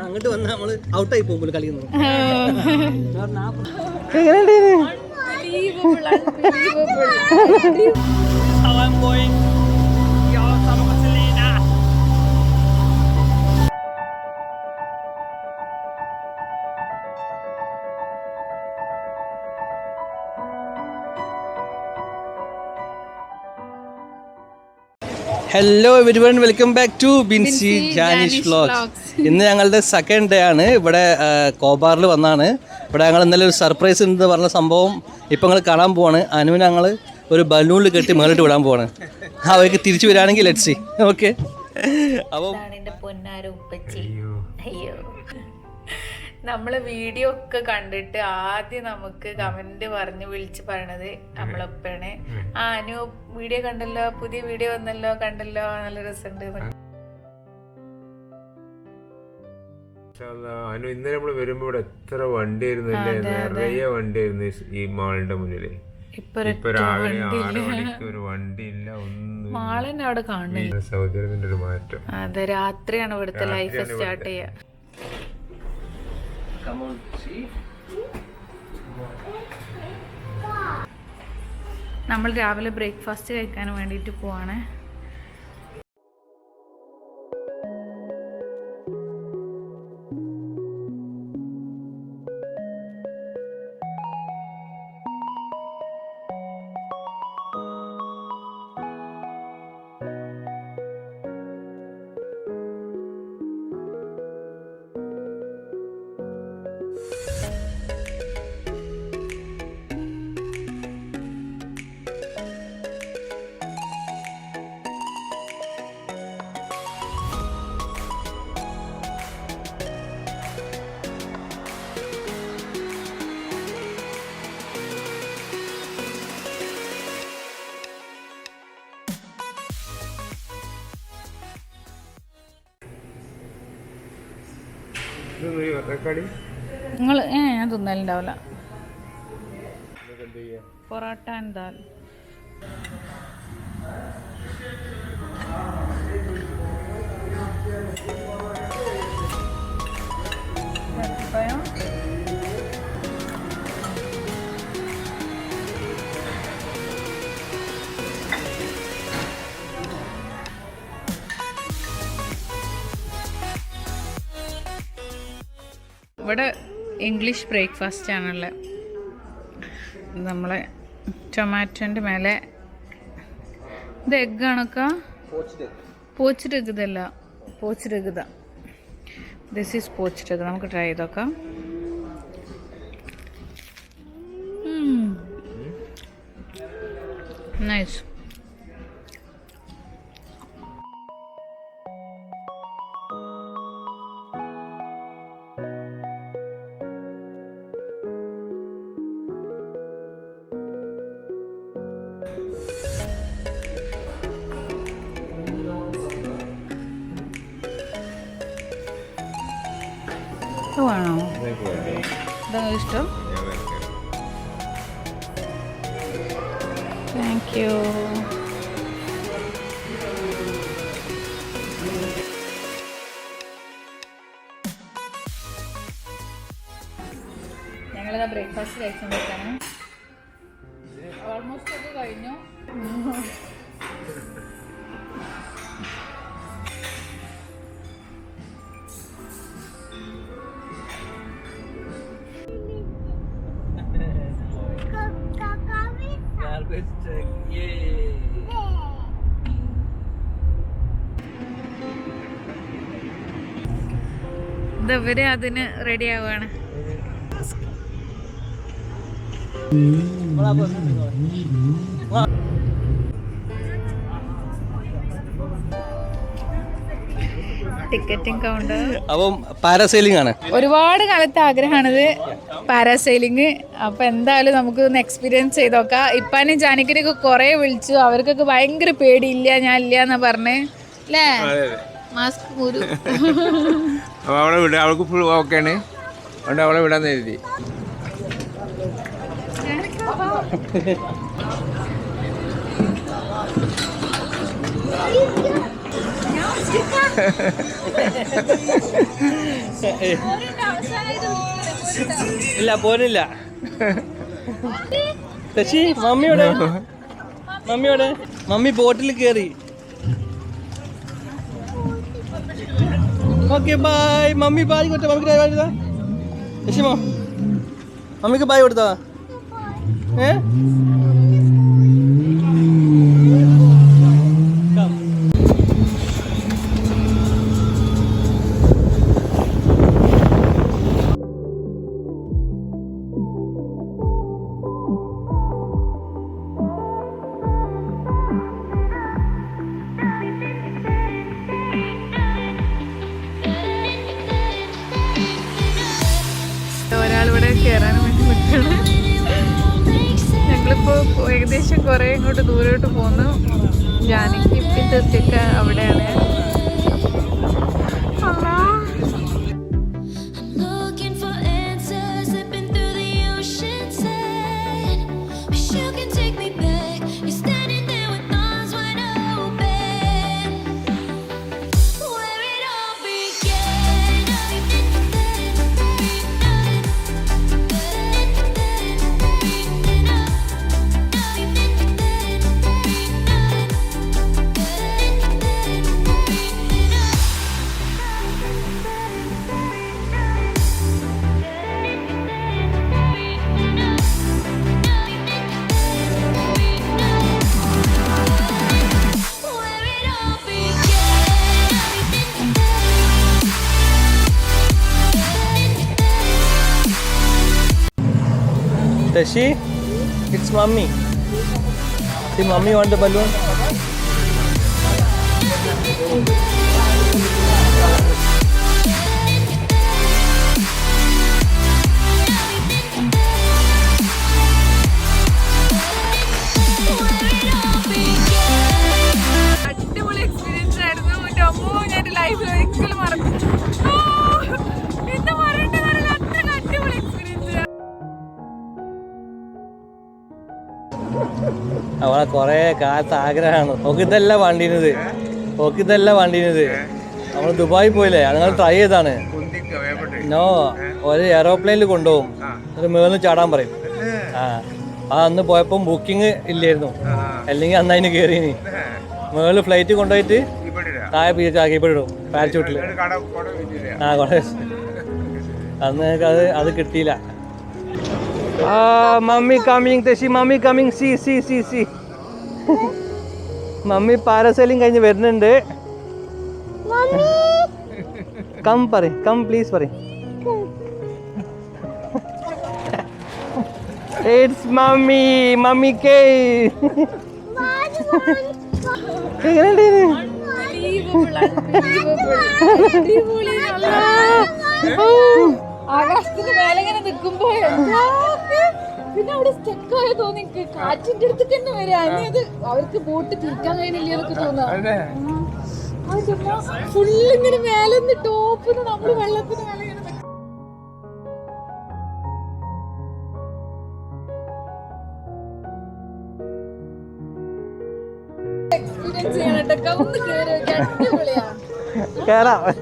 അങ്ങോട്ട് വന്നാൽ നമ്മള് ഔട്ടായി പോകുമ്പോൾ കളിക്കുന്നു. Hello everyone, welcome back to Binsi Janish vlogs. ഇന്ന് ഞങ്ങളുടെ സെക്കൻഡ് ഡേ ആണ്. ഇവിടെ ഖോബാറിൽ വന്നാണ്. ഇവിടെ ഞങ്ങൾ ഇന്നലെ ഒരു സർപ്രൈസ് എന്ന് പറഞ്ഞ സംഭവം ഇപ്പം ഞങ്ങൾ കാണാൻ പോവാണ്. അനുവിന് ഞങ്ങൾ ഒരു ബലൂണിൽ കെട്ടി മേളിട്ട് വിടാൻ പോവാണ്. അവർക്ക് തിരിച്ചു വരികയാണെങ്കിൽ ലെറ്റ്സ് സീ. ഓക്കെ, അപ്പം നമ്മള് വീഡിയോ ഒക്കെ കണ്ടിട്ട് ആദ്യം നമുക്ക് കമന്റ് പറഞ്ഞ് വിളിച്ച് പറയണത് നമ്മളൊപ്പാണ്. അനു വീഡിയോ കണ്ടല്ലോ, പുതിയ വീഡിയോ വന്നല്ലോ, കണ്ടല്ലോ, നല്ല രസമുണ്ട്. അനു ഇന്നലെ നമ്മള് വരുമ്പോ ഇവിടെ എത്ര വണ്ടിയായിരുന്നു, നിറയെ വണ്ടിയായിരുന്നു ഈ മാളിന്റെ മുന്നില്. ഇപ്പൊ രാവിലെ 6 മണിക്ക് ഒരു വണ്ടിയില്ല, ഒന്നും. മാളിനെ അവിടെ കാണുന്നു. സൗദി അറേബ്യന്റെ ഒരു മാറ്റം. അതെ, രാത്രിയാണ് ഇവിടുത്തെ ലൈഫ് സ്റ്റാർട്ട് ചെയ്യാ. നമ്മൾ രാവിലെ ബ്രേക്ക്ഫാസ്റ്റ് കഴിക്കാൻ വേണ്ടിയിട്ട് പോവാണ്. നിങ്ങൾ ഞാൻ തിന്നലുണ്ടാവില്ല. പൊറോട്ട എന്താ ഇവിടെ ഇംഗ്ലീഷ് ബ്രേക്ക്ഫാസ്റ്റ് ആണുള്ളത്. നമ്മളെ ടൊമാറ്റോൻ്റെ മേലെ ഇത് എഗ്ഗാണൊക്കെ, പോച്ച്ഡ് എഗ്. ഇതല്ല പോച്ച്ഡ് എഗ്, ഇതാ. This is poached egg. നമുക്ക് ട്രൈ ചെയ്തോക്കാം. നൈസ്. വേണോ? ഇതാ ഇഷ്ടം. Thank you. ഞങ്ങളിതാ ബ്രേക്ക്ഫാസ്റ്റ് കഴിച്ചുകൊണ്ടിരിക്കാണ്. ഓൾമോസ്റ്റ് ഒക്കെ കഴിഞ്ഞു. ഇവര് അതിന് റെഡി ആവുകയാണ്. Ticketing counter. അപ്പം പാരാസൈലിംഗ് ആണ്. ഒരുപാട് കാലത്തെ ആഗ്രഹമാണിത്, പാരാസൈലിംഗ്. അപ്പൊ എന്തായാലും നമുക്ക് ഒന്ന് എക്സ്പീരിയൻസ് ചെയ്ത് നോക്കാം. ഇപ്പാനും ജാനിക്കിനൊക്കെ കുറെ വിളിച്ചു, അവർക്കൊക്കെ ഭയങ്കര പേടിയില്ല, ഞാൻ ഇല്ല എന്നാ പറഞ്ഞേ അല്ലേ? മാസ്ക് പോരും. അവളെ വിടാം, അവൾക്ക് ഫുൾ ഓക്കെയാണ്, അതുകൊണ്ട് അവളെ വിടാന്ന് എഴുതി. ഇല്ല പോരില്ല. ശശി മമ്മിയോടെ മമ്മി ബോട്ടിൽ കയറി. Okay bye mummy. ബായ് കൊടുത്ത മമ്മിക്ക് ബായ് കൊടുത്താ ശശി മമ്മിക്ക് ബായ് കൊടുത്താ. ഒരാളിവിടെ കയറാനും വേണ്ടി നിൽക്കുകയാണ്. ഞങ്ങളിപ്പോൾ ഏകദേശം കുറേ ഇങ്ങോട്ട് ദൂരോട്ട് പോന്നു. ജാനിക്ക് ഇപ്പിത്തൊക്കെ അവിടെയാണ്. Tashi, it's mommy. See, mommy want the balloon. അടിപൊളി എക്സ്പീരിയൻസ് ആയിരുന്നു. എൻ്റെ അമ്മോ, ഞാൻ ലൈഫിൽ ഒരിക്കലും മറക്കും. എന്താ പറയണ്ടത്, അത്ര അടിപൊളി എക്സ്പീരിയൻസ്. അവളെ കൊറേ കാലത്ത് ആഗ്രഹമാണ്. ഓക്കിതല്ല വണ്ടിനത്, നമ്മൾ ദുബായി പോയില്ലേ, അങ്ങനെ ട്രൈ ചെയ്താണ്. നോ, ഒരു എയറോപ്ലെയിനിൽ കൊണ്ടുപോകും, ഒരു മേളിൽ ചാടാൻ പറയും. അന്ന് പോയപ്പോൾ ബുക്കിംഗ് ഇല്ലായിരുന്നു, അല്ലെങ്കിൽ അന്ന് അതിന് കയറിനി. മേളിൽ ഫ്ലൈറ്റ് കൊണ്ടുപോയിട്ട് താഴെ കീപ്പിടും പാരച്യൂട്ടിൽ. കൊട അന്ന് ഞങ്ങൾക്ക് അത് കിട്ടിയില്ല. മമ്മി കമ്മിങ് തശി, mummy coming. See mummy parasailing കഴിഞ്ഞ് വരുന്നുണ്ട്. കം പ്ലീസ് പറ. ഇറ്റ്സ് മമ്മി കേ. ആകാശത്തിന് മേലെ ഇങ്ങനെ നിൽക്കുമ്പോ പിന്നെ അവിടെ സ്റ്റെക്കായ തോന്നി. കാറ്റിന്റെ അടുത്തേക്ക് തന്നെ വരാ. അത് അവർക്ക് ബോട്ട് തിരിക്കാൻ കഴിയുന്നില്ല എന്നൊക്കെ തോന്നാ. ഫുള്ളിങ്ങനെ മേലെ നിന്ന് ടോപ്പിന്ന് നമ്മള് വെള്ളത്തിന് മേലെ ഇങ്ങനെ എക്സ്പീരിയൻസ് ചെയ്യണട്ടൊക്കെ. ഒന്ന് കേറി അടിപൊളിയാ.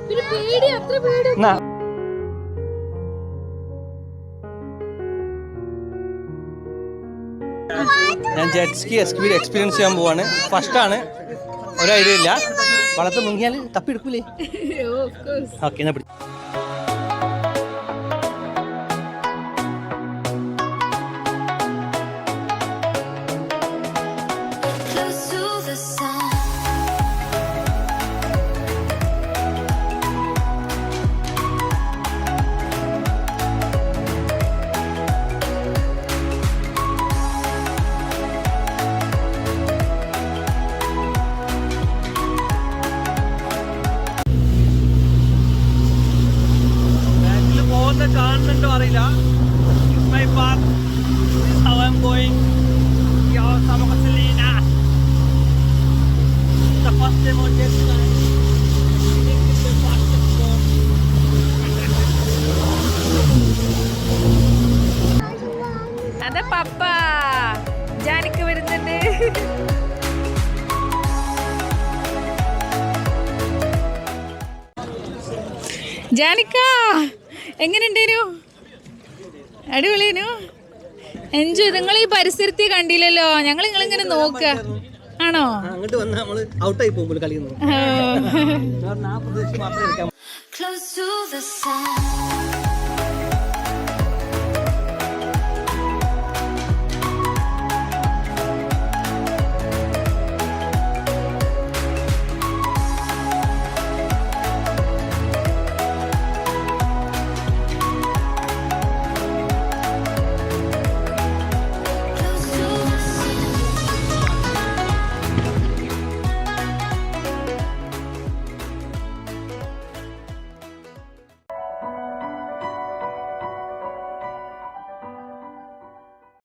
പിന്നെ പേടി, അത്ര പേടി. ഞാൻ ജെറ്റ്സ്കി എക്സ്പീരിയൻസ് ചെയ്യാൻ പോവാണ്. ഫസ്റ്റാണ്, ഒരു ഐഡിയ ഇല്ല. വളർത്ത് മുങ്ങിയാൽ തപ്പിയെടുക്കൂലേ? ഓക്കെ, എന്നാ പിടി. ജാനിക്ക എങ്ങനെയുണ്ടേനു? അടിപൊളിയേനു. എൻജോയ്. നിങ്ങൾ ഈ പരിസരത്തെ കണ്ടില്ലല്ലോ, ഞങ്ങൾ നിങ്ങളിങ്ങനെ നോക്ക. ആണോ? അങ്ങോട്ട് വന്നാൽ നമ്മള് ഔട്ടായി പോകുമ്പോൾ കളിക്കുന്നു. Close to the sun.